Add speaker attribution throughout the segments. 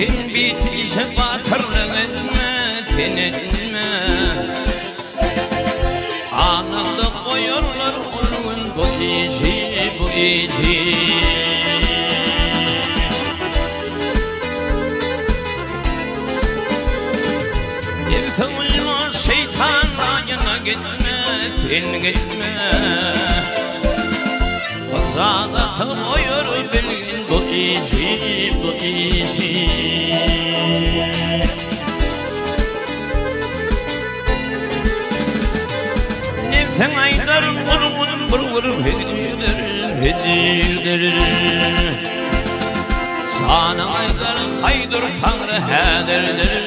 Speaker 1: Sen bitişe batırlık etme, sen etme. Analık koyarlar onun bu işi, bu işi. Evfılma şeytan rayına gitme, sen gitme. Kazada koyar bilgin bu işi, bu işi. Nefsen aylar vur hedilir. Sana aylar haydur tanrı hedirdir.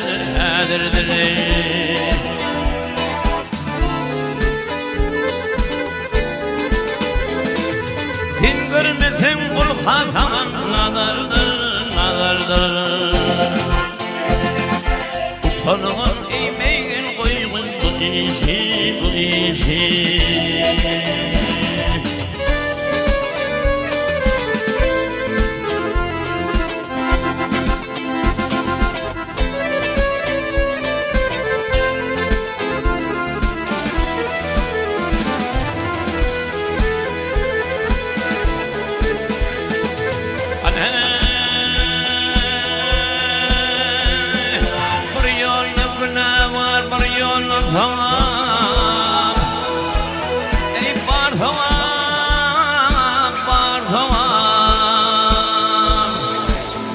Speaker 1: Sen görmesen kul hataman nazardır. Utanılan eğmeyin koygun bu işi, bu işi.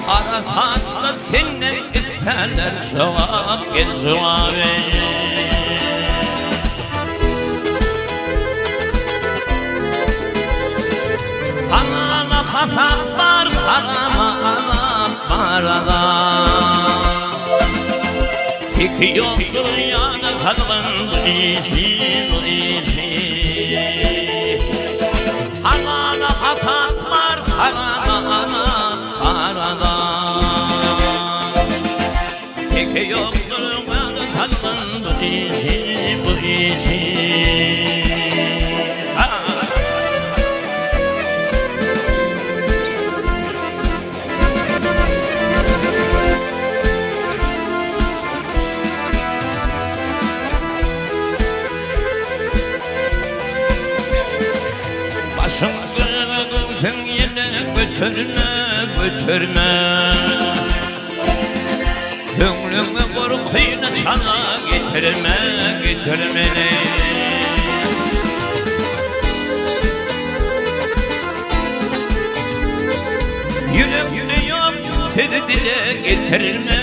Speaker 1: Arafat'ta seninle isterler cevap gel cevabı. Halala hata var, harama azap var azap. Fikri yoktur yana kalın bu işi, bu işi. Halala hata var, harama azap var azap. Fikri yoktur yana kalın bu işi, bu işi. Başım kırgın yine götürme. Gönlümü korkuyla çana getirme. Yüreğimde yok seni dile getirme.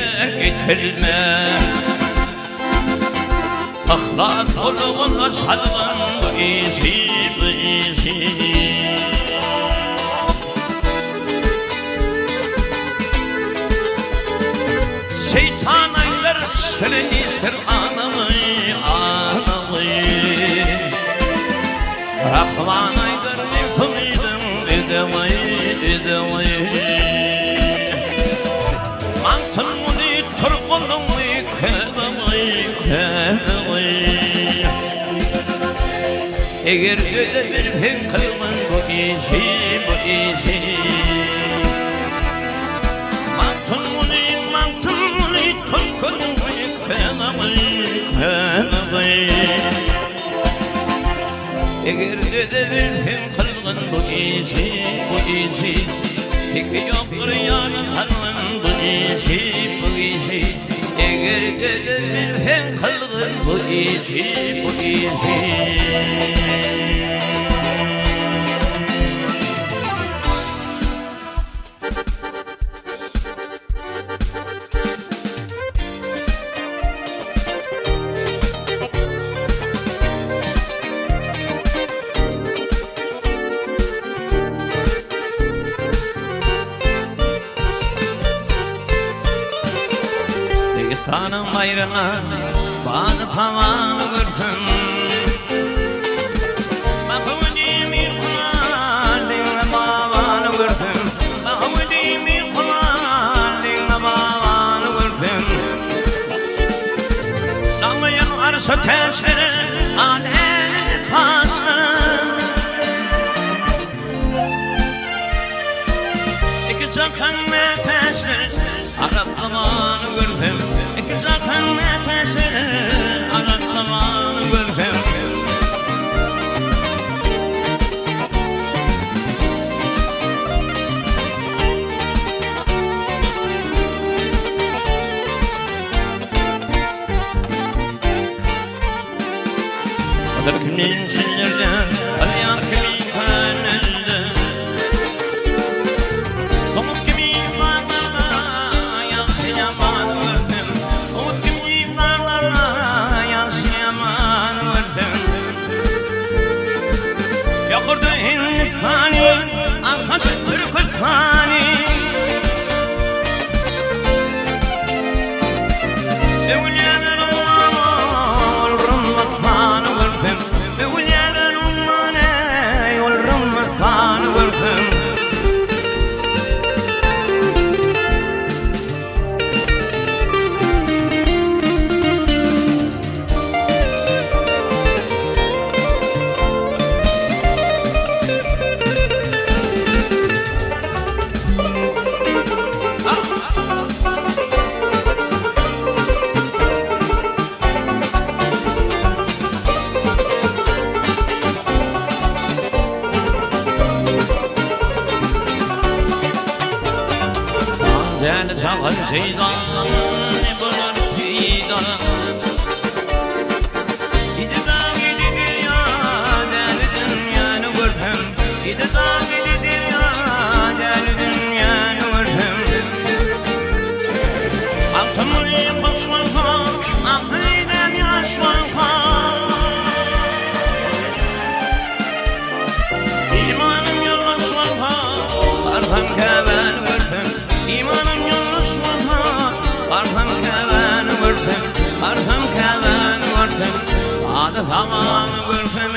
Speaker 1: Ahlak oluğuna çalgın bu işi, bu işi. Şeytan aylar şirinizdir anamı. Rahman aylar yıkılıydım edemeyi. Mantın bunu turgunum kedemeyi. Eğer öyle bir fen kılman bu işi, bu işi. Mantın bunu turgunum kedemeyi. Eğer öyle bir fen kılman bu işi, bu işi. Fikri yoktur yana kalın bu işi, bu işi. Eğer öyle fen kılgın bu işi, bu işi. Sanım bayrağına bağlı tavanı gördüm. Mahmudimi kulağınla babanı gördüm. Mahmudimi kulağınla babanı gördüm. Dağlayan arsa tesiri alem pası. İki zakan nefesler Aratlamanı görfem İki zaten nefesi Aratlamanı görfem Kader kimin sinirde Alyan kimin kanelde Umut kimin varlarla Yansıyaman vurdum Umut kimin varlarla Yansıyaman vurdum Yakurdu hinlik fani Arkadı Türk'ül fani Evliyalar Allah'ın Rummat fani vurdum Evliyalar Allah'ın Rummat fani vurdum Sen çağır şeydan, ne bulur fidan Gidi dağ gidi dünya, deli dünyanı görfem Gidi dağ gidi dünya, deli dünyanı görfem Altımı yıkış varfa, aklıyla yaş varfa İmanım yoldaş varfa, varfam keven görfem İmanım yoldaş varfa, varfam keven görfem Varfam keven görfem, adı tamam görfem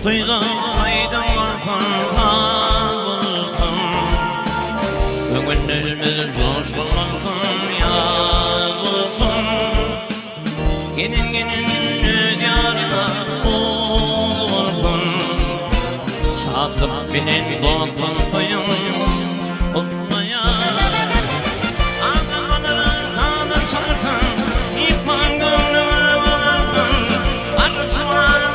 Speaker 1: Kutuyla aydınlatan bulutun Bugünlerimiz coşkulanın ya bulutun Gelin diyarına bulutun Çatıp binin bulutun toyun Unutmaya Ağlamanın kanı çarpın İkman gönlüme varın Arzular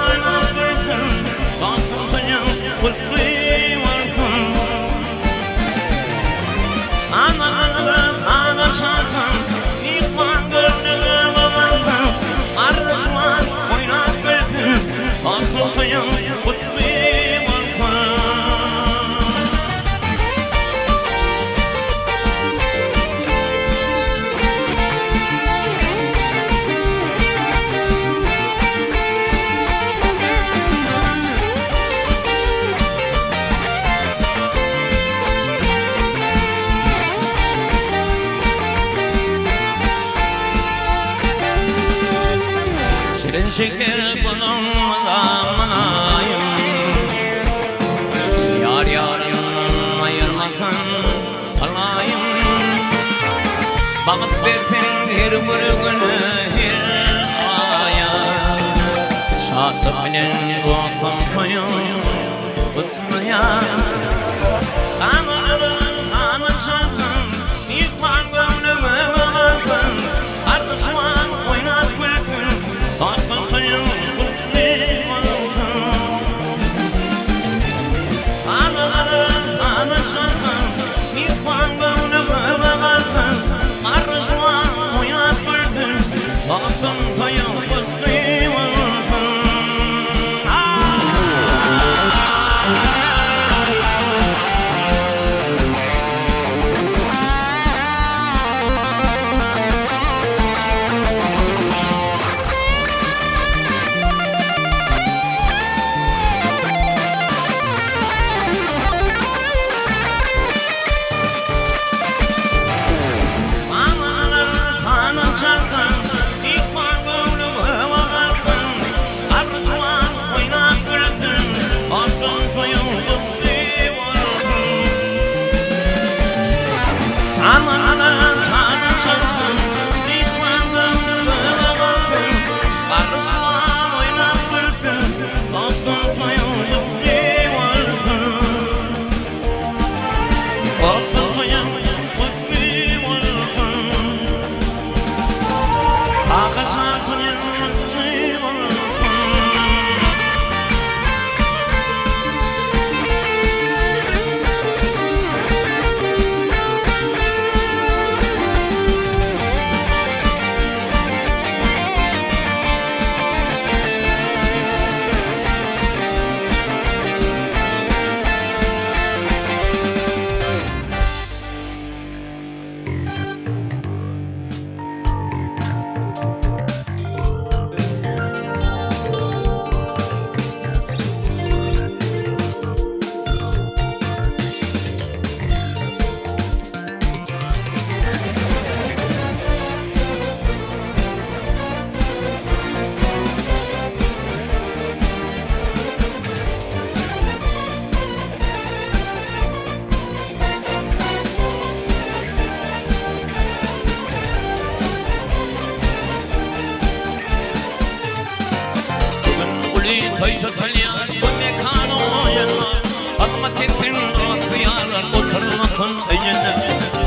Speaker 1: şeker bulunmadan manayım Yar yarın ayırmakın kalayım Bakıp versin her bir günü her aya Şatıp binen bu akım koyun tutmaya Kanırın kanı çarpın İkman gönlüme varın Artık şu an oynat bülkün Akın koyun kutlayım olsun Kanırın kanı çarpın İkman gönlüme varın Artık şu an oynat bülkün Akın koyun kutlayım olsun Toysa talyan bu mekano yana Atma kesin dostuyarlar oturmakın önüne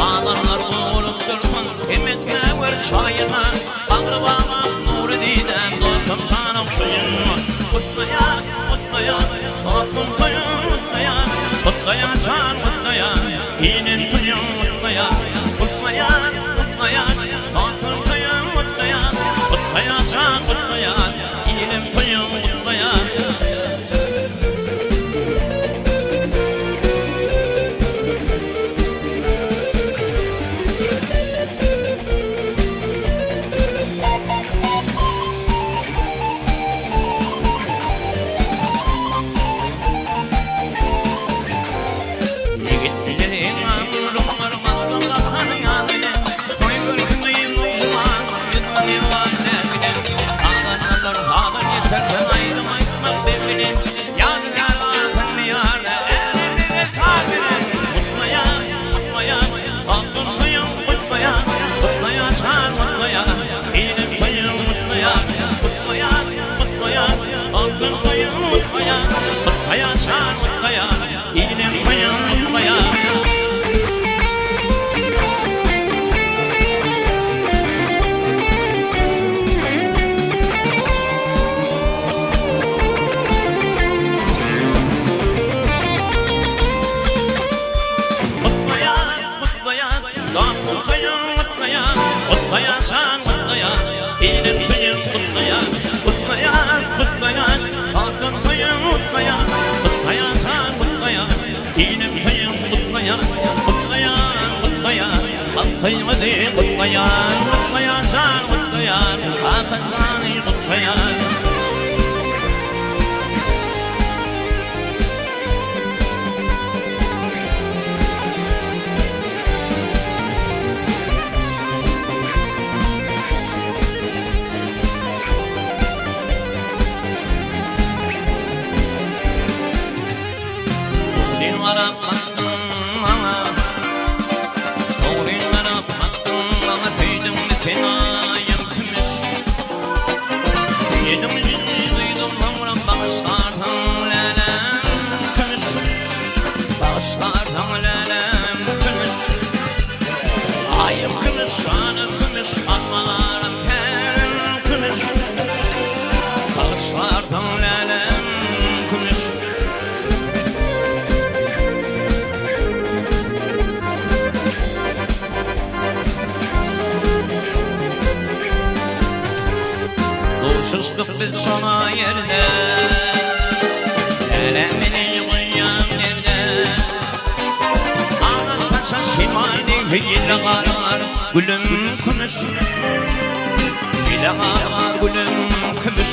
Speaker 1: Ağlarlar boğulup dursun emekle ver çayına Ağrıbama nuru diden dostum canım kıyınma Kutlayan, dostum kıyın kutlayan Kutlayan can kutlayan, iyinin tuyun kutlayan Kutlayan, dostum kıyın kutlayan Kutlayan can kutlayan, iyinin tuyun kutlayan Yigitlerin amruhlar mandılar altın koyun mutmaya, mutmaya sen mutmaya, iğnem koyun mutmaya. Kutlayan sen kutlayan, iğnem koyun kutlayan, kutlayan, kutlayan, altın koyun kutlayan, kutlayan sen kutlayan, iğnem koyun kutlayan, kutlayan, kutlayan, altın koyun kutlayan, kutlayan sen kutlayan, altın sen kutlayan. Sustuk biz sona yerde, elemini koyam evde. Ağlar kaça şimali hıyla karar, gülüm kumuş. Hıyla karar, gülüm kumuş.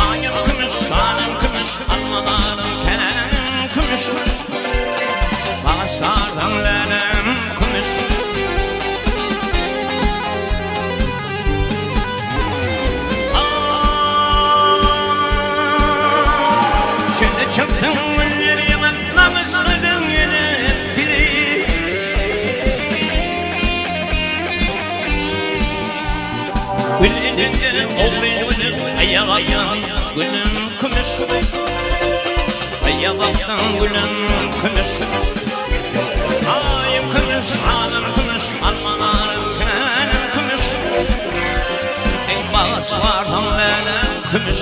Speaker 1: Ayım kumuş, şanım kumuş, almalarım kenem kumuş. Bağışlardan lenem kumuş. Şimdi çıktım güllerime, namusladın yine biri. Güllerin gülüm, oğlum gülüm, ayağa ayağım, gülüm kumuş. Ayağa ayağım, gülüm kumuş. Ayım kumuş, alım kumuş, almalarım kenem kumuş. Ey bağışlardan lenem kumuş.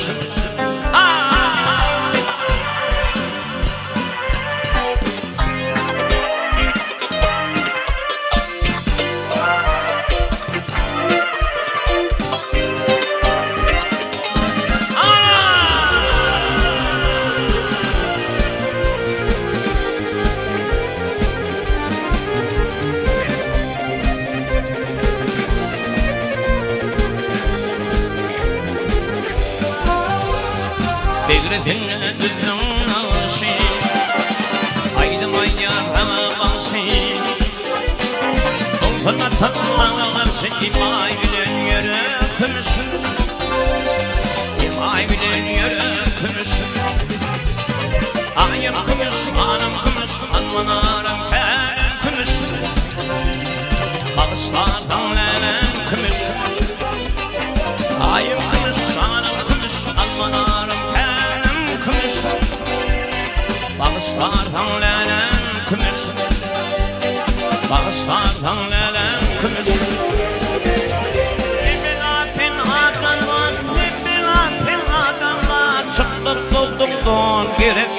Speaker 1: Begretinle düzdüm ağışı, aydım ayağına başı. Dolfana tatlılar seni may bilen yere kümüş. May bilen yere kümüş. Ayım kümüş, anım kümüş, almanarım kenem kümüş. Bağışlardan lenem kümüş. Ayım kümüş, anım kümüş, almanarım kenem kümüş. Bağışlardan lenem kümüş. Bağışlardan lenem kümüş. Bibilapin adamlar, bibilapin adamlar, çıktık buldum don gerek.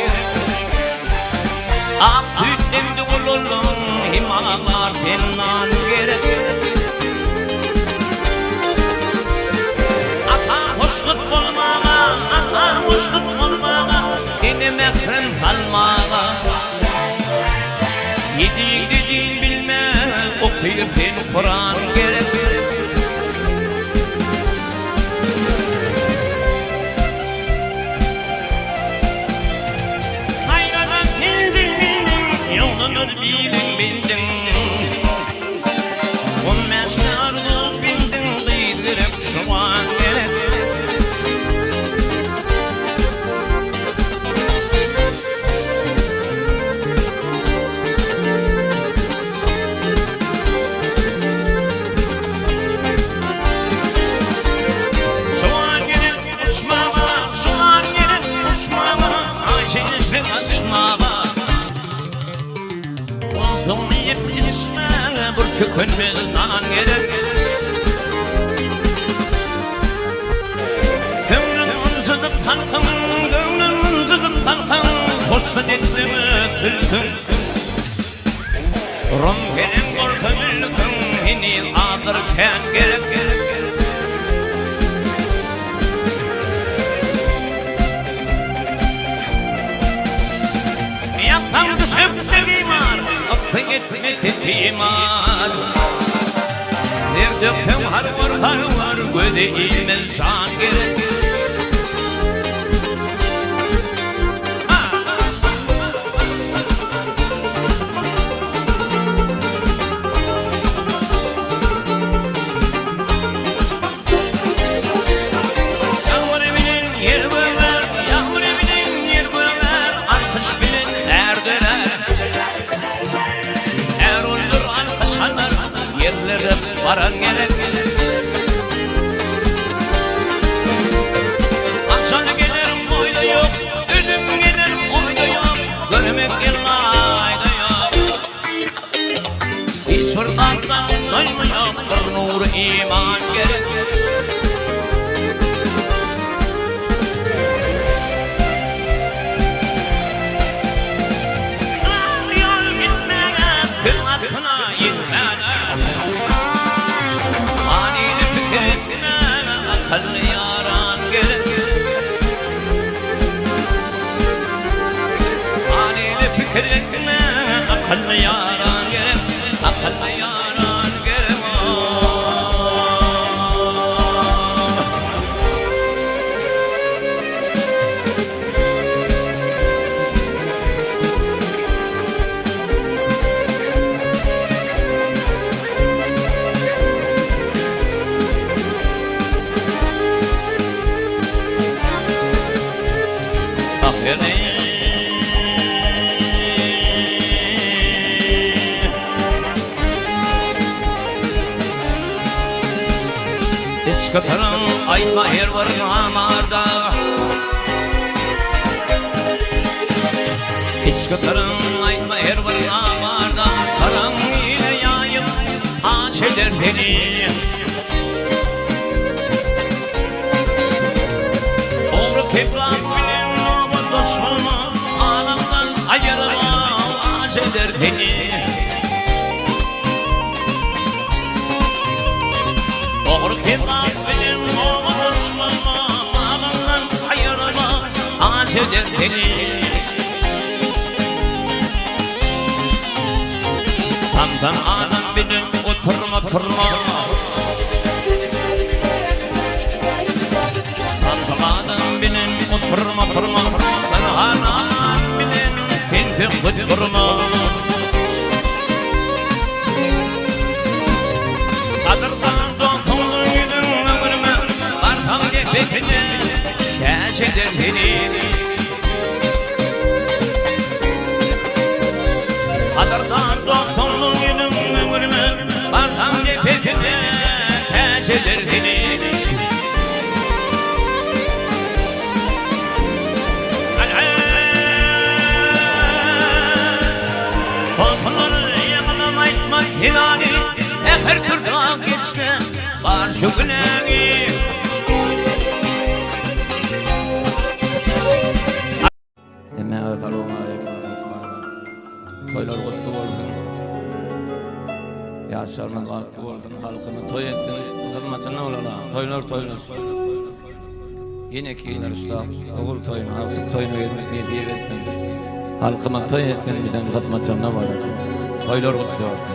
Speaker 1: Ak tüytlemdi kululun, himalar pinnan gerek. Hoşluk olmağa, hoşluk olmağa, yine mehrem kalmağa. Yedi dediğin bilme, okuyup el Kur'an gerek. Hayradan bildin, yolunu bilin bildin. tükünmezden gerek. Gönlüm zıdıp kalkın, gönlüm zıdıp kalkın, hoşta dedimi tülkün. Rum gelin korku mülkün, hini adırken gerek. Yaptan düşüp de bimar, aktın etmedi bimar. Bir döktüm har var, göde ilmez şan gerek. Yerlere varan gerek. Akşam gelirim oyda yok, ölüm gelirim oyda yok, görmek yıllayda yok. Hiç hırlardan doymuyor, bir nur iman gerek. Yol gitmeye, kıymatına inmene. Akıllı yaran gerek. Anili fikretme, akıllı yaran gerek. Akıllı yaran gerek. Katarım ayma her var amarda. İç katarım ayma her var amarda. Karam ile yayıp aç eder beni. Doğru keblam bilir ama düşmanım, anamdan ayırma aç eder beni. Doğru keblam ağaç eder beni. Tam anam benim oturma. Tam anam benim oturma. Anam benim tintin kutturma. Kadırdan dostum gidin ömrüme, barkam gebekine geç eder beni. Kadırdan dostum gidin ömrüme, barkam gebekine geç eder beni. Korkuları yakınım aytma hilali, her türden geçti var şu günahı. Esselamu aleyküm. Toylar kutlu olsun. Yaşlarımız kutlu olsun. Halkımı toy etsin. Hizmetine olalım. Toylar toylasın. Yine kiler usta. Oğul toyunu, artık toyunu vermek niyeti etsin. Halkıma toy etsin. Bir de hizmetine olalım. Toylar kutlu olsun.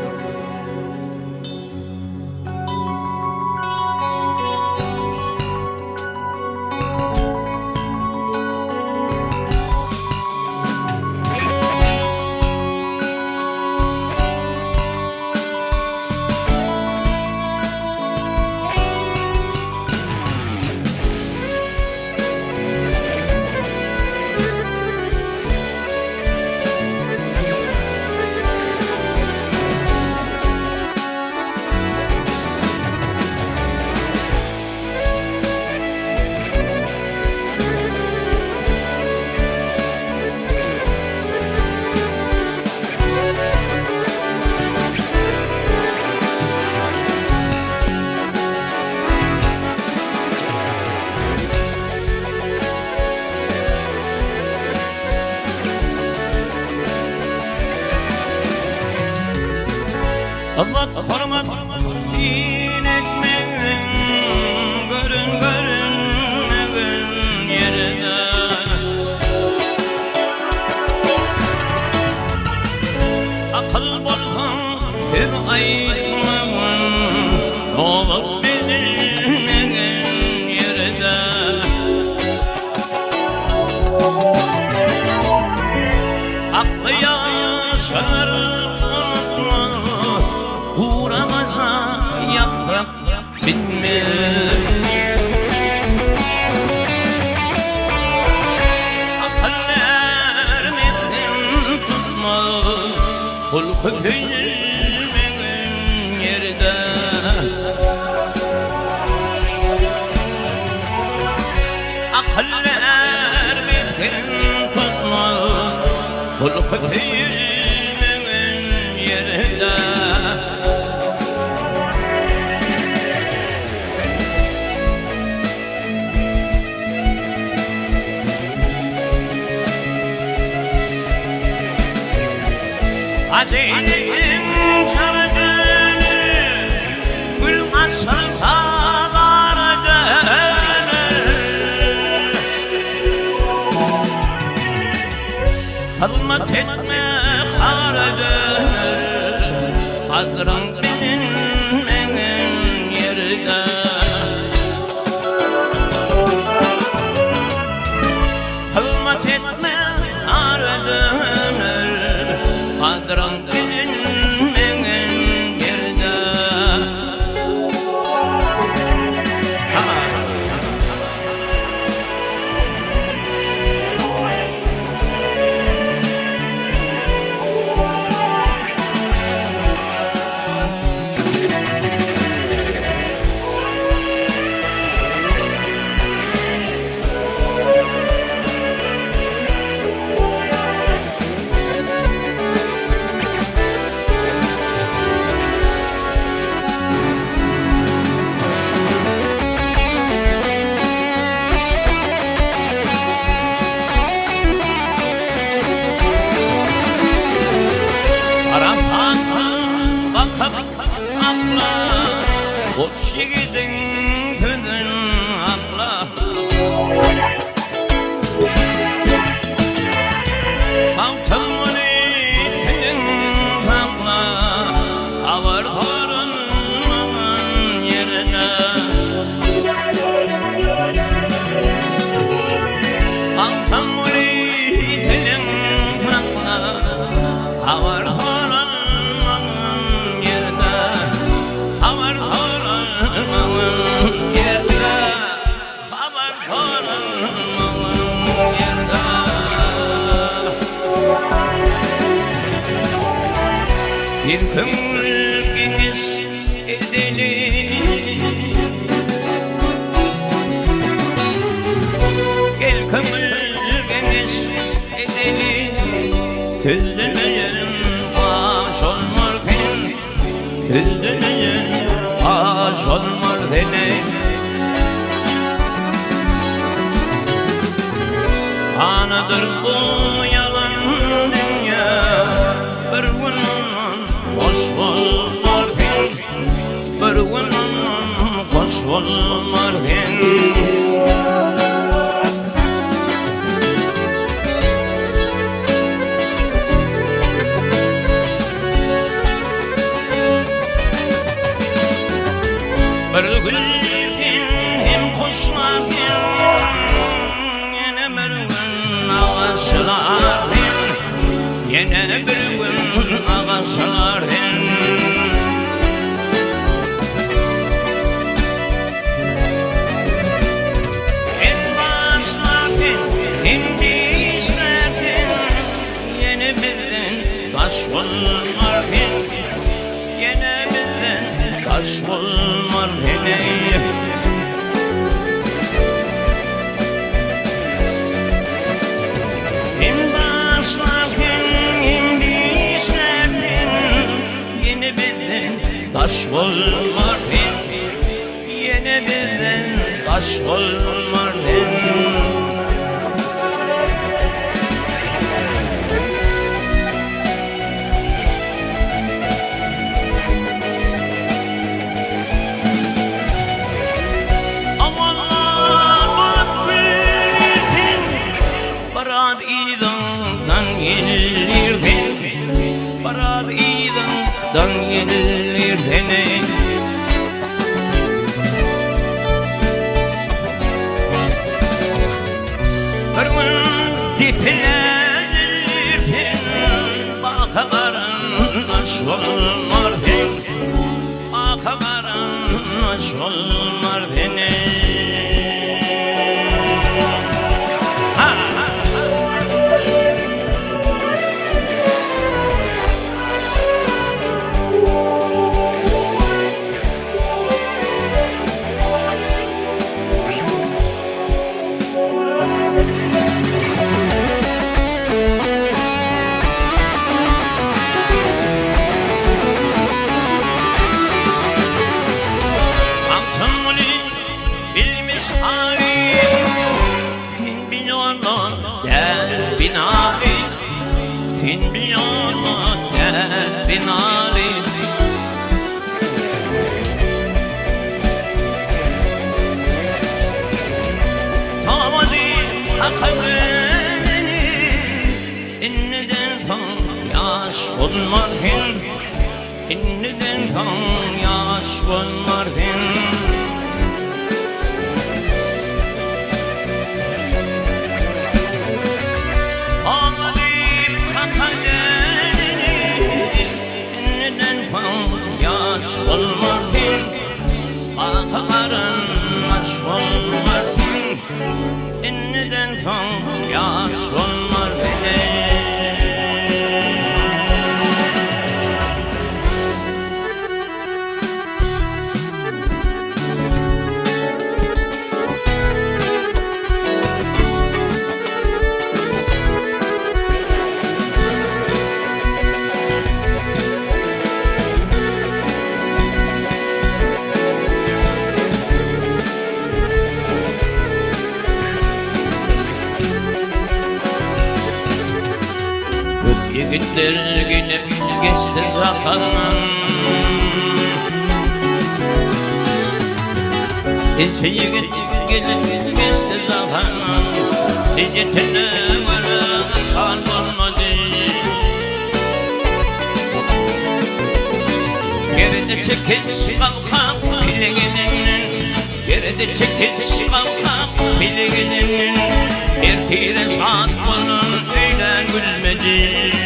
Speaker 1: köpüğümün yerde akıllar bitkin tutmaz kul köpüğümün yerde Aceylerin çarıdığını gül açan sağlardığını Kalmat etme haradığını Kadran bilinmeyen yerde Kalmat etme haradığını Kadran bilinmeyen yerde Ot şigidin tüdün akla Altımını tüdün akla Avar korunmanın yerine Altımını tüdün akla Avar korunmanın yerine Avar korunmanın yerine Avar korunmanın yerine Bir köngül geniş edelim Gel köngül geniş edelim Süzdürmeyelim baş olmarken Süzdürmeyelim baş olmar deney Anadır bu yalan dünya Bir günün hoş olmarken Bir günün hoş olmarken Bir gülken hem kuşlarken Yine bir gün ağaçlarken Yine bir gün ağaçlarken En başlarken hem dişlerken Yine birden taş olmarken Yine birden taş olmar deney Hem başlarken hem dişlerken Yine birden taş olmar Yine birden taş olmar Barar idan yenilir deney Bir gün diplenirken Bakaların aç olmar den Bakaların aç olmar deney Sen bir yana gel binali Tavali hakabeni İnneden fan yaş olmar hin İnneden fan yaş olmar hin Olmardın, ataların aşk olmardın İnniden kan yaş olmardın Yigitler gelip geçti zamanın Hiç yigit gelip geçti zamanın Yigitine varın kalmadı Geride çekiş kalkak bileğinin Geride çekiş kalkak bileğinin Bir tire saat bunun öyle gülmedi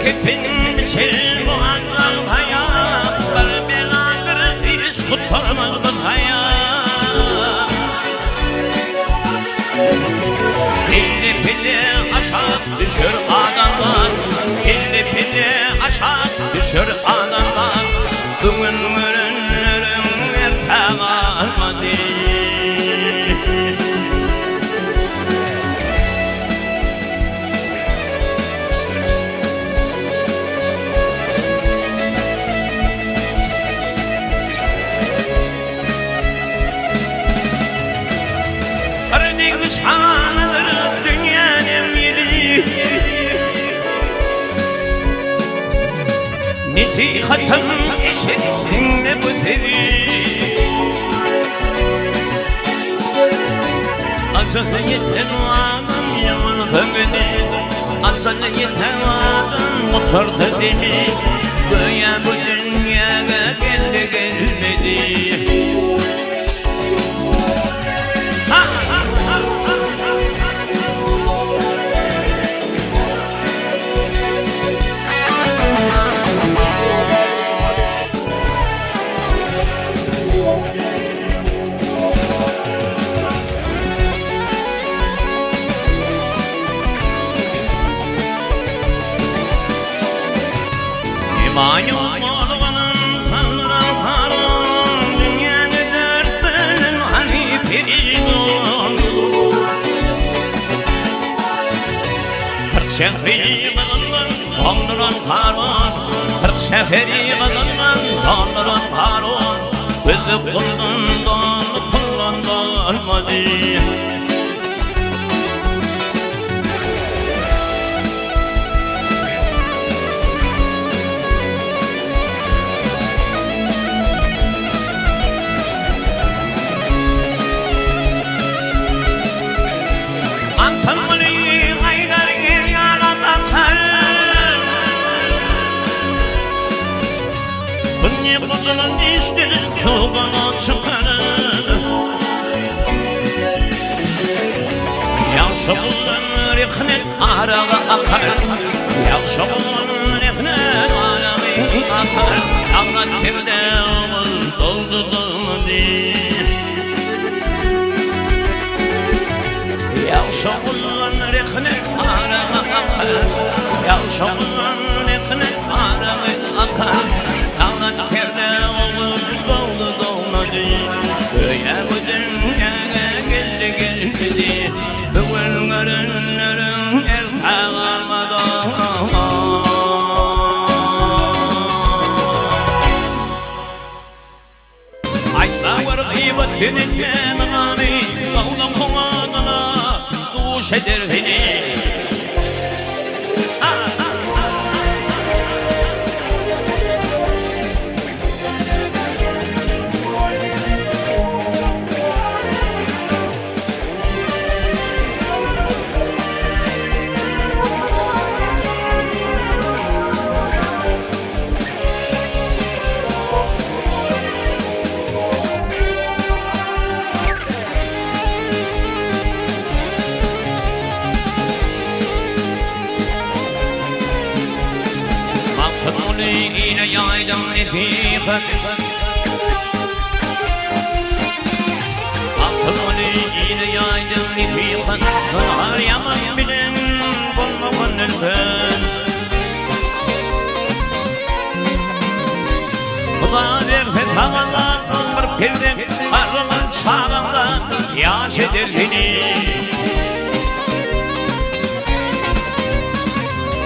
Speaker 1: Kepin biçer bu akıl hayat Bel beladır hiç kurtarmazdı hayat Pilli pilli aşağı düşür adamlar Pilli pilli aşağı düşür adamlar Bugün ürünlerim erken almadı Şanıdır dünyanın yeri Netikatın eşitliğinde bu teri Azada yeter vardım yaman kömedi Azada yeter vardım motorda deli Göğe bu dünyaya geldi gelmedi Mayum oğlanın tanrıran harun Dünyanı dört bölün hani perişan Kırk şehri kılından tanrıran harun Kırk şehri kılından tanrıran harun Bizi kullandan kullanmadı Bunun işleri yoluna çıkarır Yağışa bulun rihnet arağa akar Yağışa bulun rihnet arağa akar Ağlat evde oğul doldu dolmadı Yağışa bulun rihnet arağa akar Yağışa bulun rihnet arağa akar Ağlat evde oğul doldu dolmadı Göğe bu dünyaya geldi gelmedi Bugün görünlerin erken almadı yaş eder beni. Yine yaydım ipi Aklımı yine yaydım ipi Kınar yaman bilen bulmakın elbet Kula verfet havalar bir pirden Arımın çağında yaş eder beni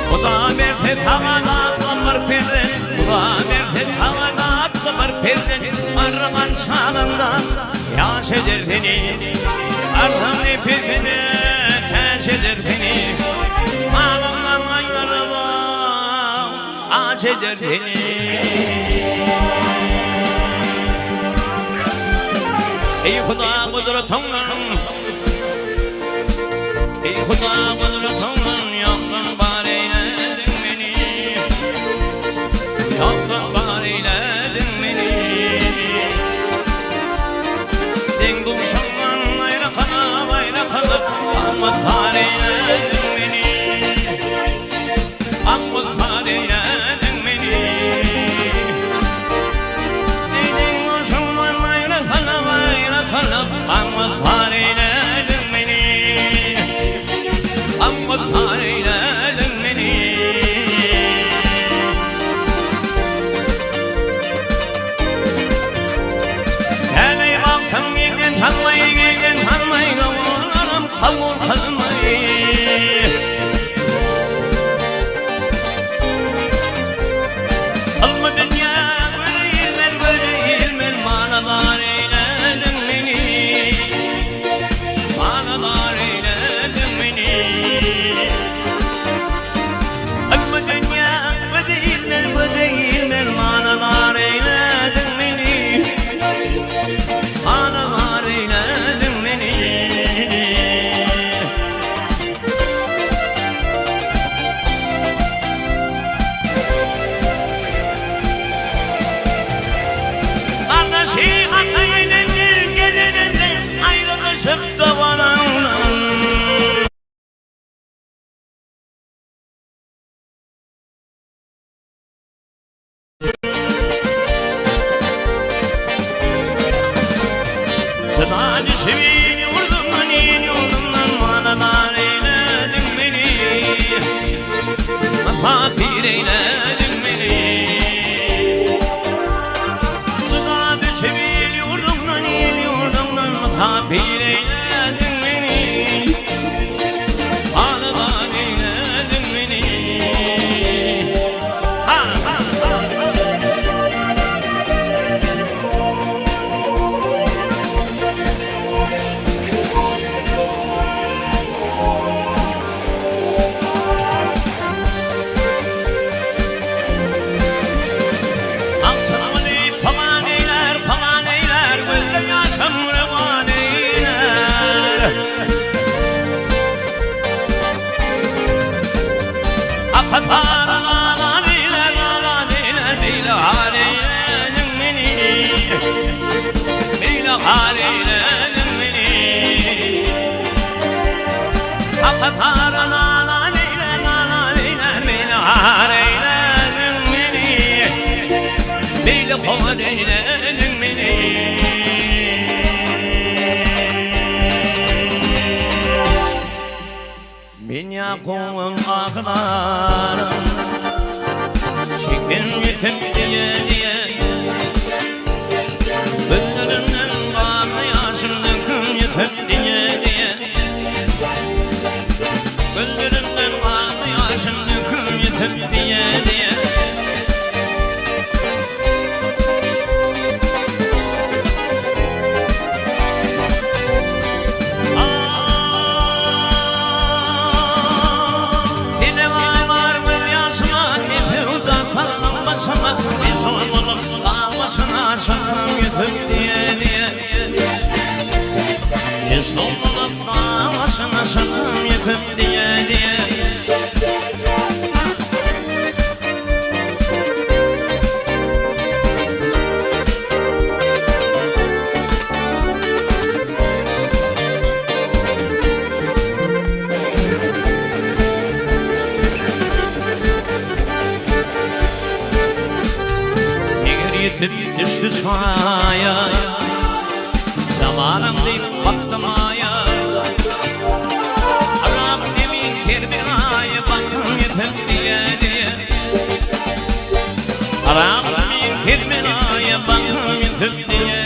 Speaker 1: Kula verfet havalar bir pirden Kula verfet havalar bir pirden Arımın çağında yaş eder beni Arım ipini teş eder beni Ağlamam aylarıma aç eder beni Ey Huda kudretinle Ey Huda kudretinle Yaktın var eyledin beni Yaktın var eyledin beni Dengum şanlan ayrı kalıp Ahmet var eyledin beni Ahmet var eyledin beni Dengum şanlan ayrı kalıp Ahmet var eyledin beni Ahmet var eyledin beni Hele baktım yegen tanmayı Kavularım kavur kılmayı Alma dünya böyle ilmer Manalar eyledin beni Manalar eyledin beni Alma dünya böyle ilmer Manalar eyledin beni Manalar eyledin beni Kardeşi hatayla bir geleninden ayrılışıp da varanlar Sıda düşümün yurdumdan manalar eyledin beni Misafir eyledin beni Sıda düşümün yurdumdan misafir eyledin beni Manalar eyledin beni Paganeyler, gözler yaşam revaneyler Akatar ağaneyler, beyler eyledin beni Beyler eyledin beni Akatar ağaneyler, beyler eyledin beni Beyler eyledin beni Ben yakulum aklarım Çekin yetip diye Gözlerimden bağlı yaşım döküm yetip diye Gözlerimden bağlı yaşım döküm yetip diye başına biz olalım davasına sakın yıkıp diye biz olalım davasına sakın yıkıp diye Yitip düştü sahaya zamanım deyip baktım aya Arap demin Kerbela'ya bakın yitip diye Arap demin Kerbela'ya bakın yitip diye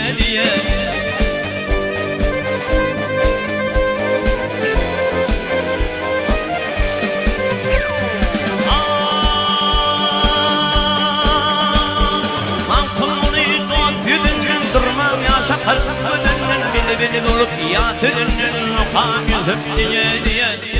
Speaker 1: Şakar beni olup ya tülünün kan yüzüp diye